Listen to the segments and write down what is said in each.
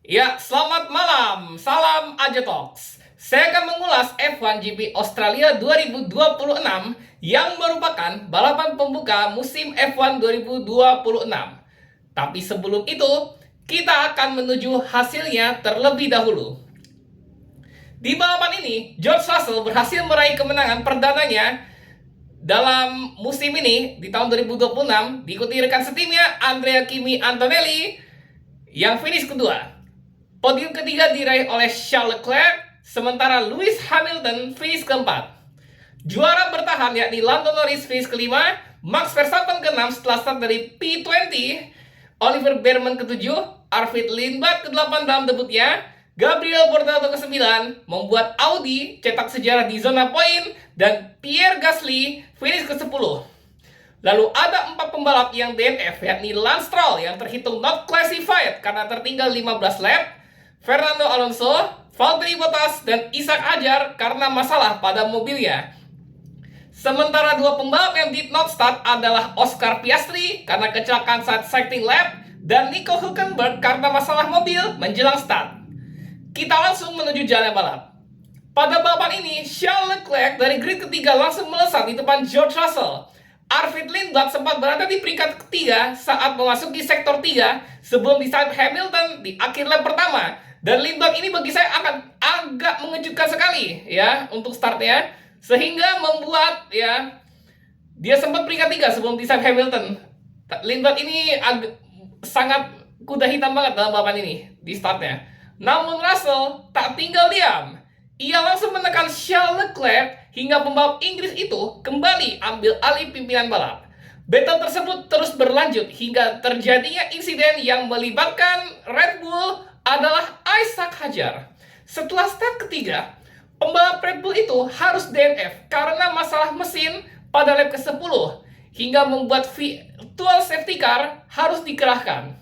Ya, selamat malam. Salam Aja Talks. Saya akan mengulas F1 GP Australia 2026 yang merupakan balapan pembuka musim F1 2026. Tapi sebelum itu, kita akan menuju hasilnya terlebih dahulu. Di balapan ini, George Russell berhasil meraih kemenangan perdananya dalam musim ini di tahun 2026, diikuti rekan setimnya Andrea Kimi Antonelli yang finish kedua. Podium ketiga diraih oleh Charles Leclerc, sementara Lewis Hamilton finish keempat. Juara bertahan yakni Lando Norris finish kelima, Max Verstappen keenam setelah start dari P20, Oliver Bearman ketujuh, Arvid Lindbergh ke-8 dalam debutnya, Gabriel Bortoleto ke-9 membuat Audi cetak sejarah di zona poin, dan Pierre Gasly finish ke-10. Lalu ada 4 pembalap yang DNF, yakni Lance Stroll yang terhitung not classified karena tertinggal 15 lap, Fernando Alonso, Valtteri Bottas, dan Isaac Hadjar karena masalah pada mobilnya. Sementara 2 pembalap yang did not start adalah Oscar Piastri karena kecelakaan saat cycling lap dan Nico Hülkenberg karena masalah mobil menjelang start. Kita langsung menuju jalan balap. Pada balapan ini, Charles Leclerc dari grid ketiga langsung melesat di depan George Russell. Arvid Lindbergh sempat berada di peringkat ketiga saat memasuki sektor 3 sebelum disalip Hamilton di akhir lap pertama. Dan Lindbergh ini bagi saya akan agak mengejutkan sekali ya untuk startnya, sehingga membuat ya dia sempat peringkat 3 sebelum disalip Hamilton. Lindbergh ini sangat kuda hitam banget dalam balapan ini di startnya. Namun Russell tak tinggal diam. Ia langsung menekan Charles Leclerc hingga pembalap Inggris itu kembali ambil alih pimpinan balap. Battle tersebut terus berlanjut hingga terjadinya insiden yang melibatkan Red Bull adalah Isaac Hadjar. Setelah start ketiga, pembalap Red Bull itu harus DNF karena masalah mesin pada lap ke-10 hingga membuat virtual safety car harus dikerahkan.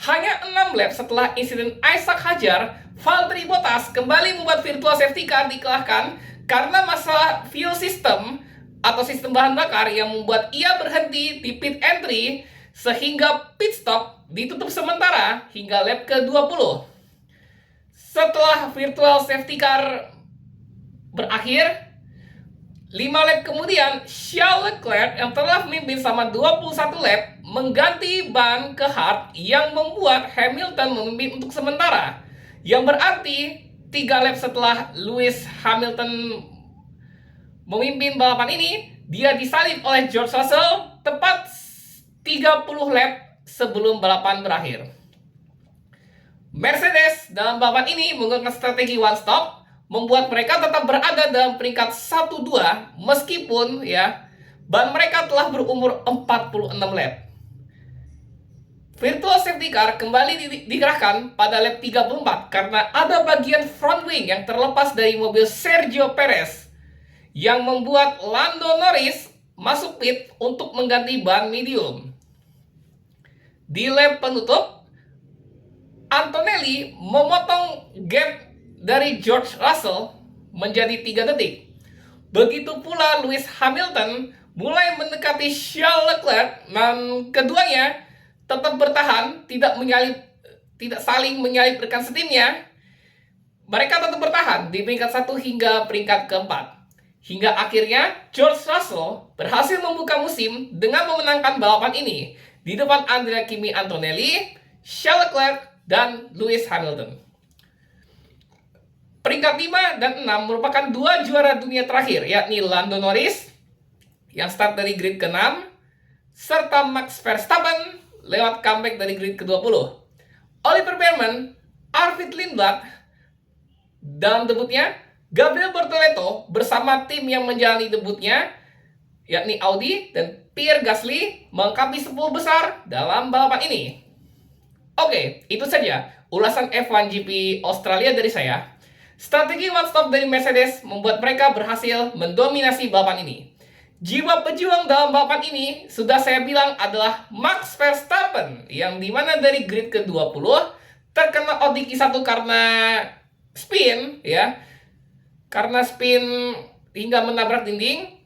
Hanya 6 lap setelah insiden Isaac Hadjar, Valtteri Bottas kembali membuat virtual safety car dikerahkan karena masalah fuel system atau sistem bahan bakar yang membuat ia berhenti di pit entry sehingga pit stop ditutup sementara hingga lap ke-20. Setelah virtual safety car berakhir, 5 lap kemudian, Charles Leclerc yang telah memimpin selama 21 lap mengganti ban ke hard yang membuat Hamilton memimpin untuk sementara. Yang berarti 3 lap setelah Lewis Hamilton memimpin balapan ini, dia disalip oleh George Russell tepat 30 lap sebelum balapan berakhir. Mercedes dalam balapan ini menggunakan strategi one stop, membuat mereka tetap berada dalam peringkat 1-2 meskipun ya ban mereka telah berumur 46 lap. Virtual safety car kembali dikerahkan pada lap 34 karena ada bagian front wing yang terlepas dari mobil Sergio Perez yang membuat Lando Norris masuk pit untuk mengganti ban medium. Di lap penutup, Antonelli memotong gap dari George Russell menjadi 3 detik. Begitu pula Lewis Hamilton mulai mendekati Charles Leclerc dan keduanya tetap bertahan, tidak saling menyalip rekan setimnya. Mereka tetap bertahan di peringkat 1 hingga peringkat keempat. Hingga akhirnya George Russell berhasil membuka musim dengan memenangkan balapan ini di depan Andrea Kimi Antonelli, Charles Leclerc, dan Lewis Hamilton. Peringkat 5 dan 6 merupakan 2 juara dunia terakhir, yakni Lando Norris yang start dari grid ke-6 serta Max Verstappen lewat comeback dari grid ke-20. Oliver Bearman, Arvid Lindbergh dalam debutnya, Gabriel Bortoleto bersama tim yang menjalani debutnya yakni Audi, dan Pierre Gasly melengkapi 10 besar dalam balapan ini. Oke, itu saja ulasan F1 GP Australia dari saya. Strategi one stop dari Mercedes membuat mereka berhasil mendominasi balapan ini. Jiwa pejuang dalam balapan ini sudah saya bilang adalah Max Verstappen yang dimana dari grid ke-20 terkena ODQ1 karena spin ya. Karena spin hingga menabrak dinding.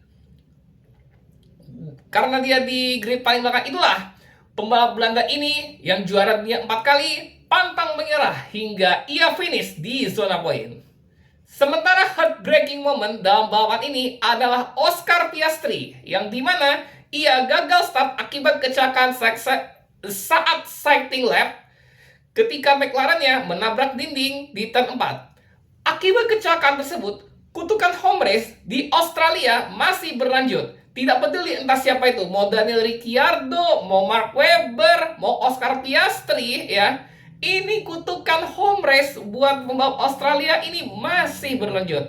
Karena dia di grid paling belakang, itulah pembalap Belanda ini yang juara dunia 4 kali pantang menyerah hingga ia finish di zona poin. Sementara heartbreaking moment dalam balapan ini adalah Oscar Piastri, yang dimana ia gagal start akibat kecelakaan saat cycling lap ketika McLaren-nya menabrak dinding di turn 4. Akibat kecelakaan tersebut, kutukan home race di Australia masih berlanjut. Tidak peduli entah siapa itu, mau Daniel Ricciardo, mau Mark Webber, mau Oscar Piastri, ya. Ini kutukan home race buat pembalap Australia ini masih berlanjut.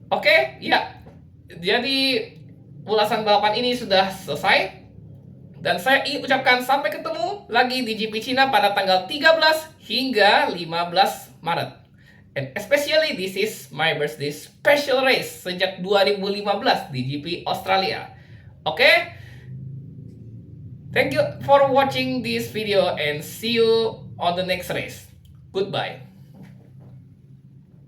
Oke, ya. Jadi ulasan balapan ini sudah selesai. Dan saya ingin ucapkan sampai ketemu lagi di GP Cina pada tanggal 13 hingga 15 Maret. And especially this is my birthday special race sejak 2015 di GP Australia. Oke? Thank you for watching this video and see you on the next race. Goodbye.